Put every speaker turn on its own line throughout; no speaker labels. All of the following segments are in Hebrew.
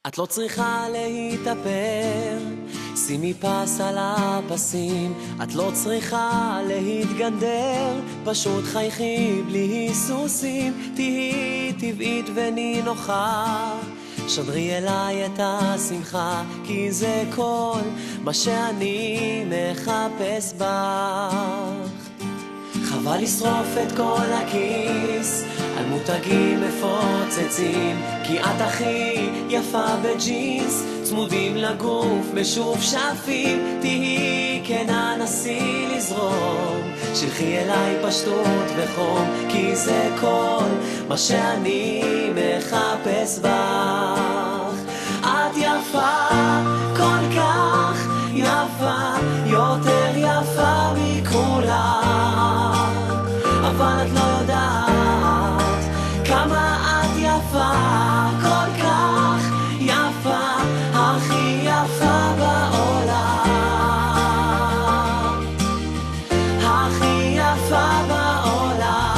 את לא צריכה להתאפר, שימי פס על הפסים. את לא צריכה להתגנדר, פשוט חייכי בלי היסוסים. תהי טבעית ונינוחה, שדרי אליי את השמחה, כי זה כל מה שאני מחפש בך. חבל לשרוף את כל הכיס על מותגים מפוצצים, כי את הכי יפה בג'ינס, צמודים לגוף משופשפים. תהי כנה, נסי לזרום, שלחי אליי פשטות וחום, כי זה כל מה שאני מחפש בך. את יפה, כל כך יפה, יותר יפה מכולם, אבל את לא יודעת כמה את יפה, כל כך יפה, הכי יפה בעולם, הכי יפה בעולם.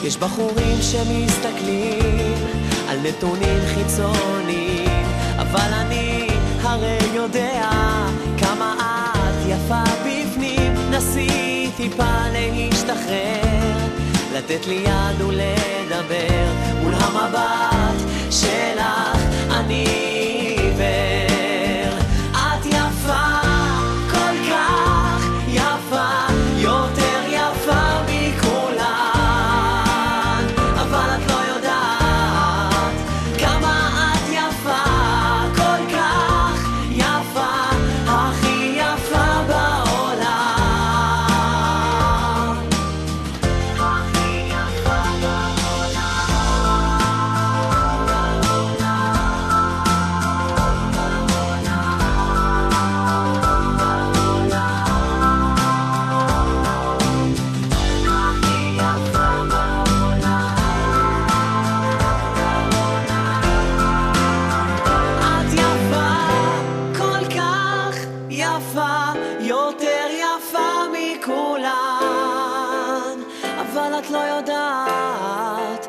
יש בחורים שמסתכלים על נתונים חיצוניים, אבל אני הרי יודע כמה את יפה בפנים. נסי טיפה להשתחרר, לתת לי יד ולדבר מול המבט שלך. אני עיוור, את יפה, כל כך יפה, יותר יפה מכולן, אבל את לא יודעת כמה את יפה, כל כך יפה, הכי יפה בעולם, הכי יפה יפה, יותר יפה מכולן, אבל את לא יודעת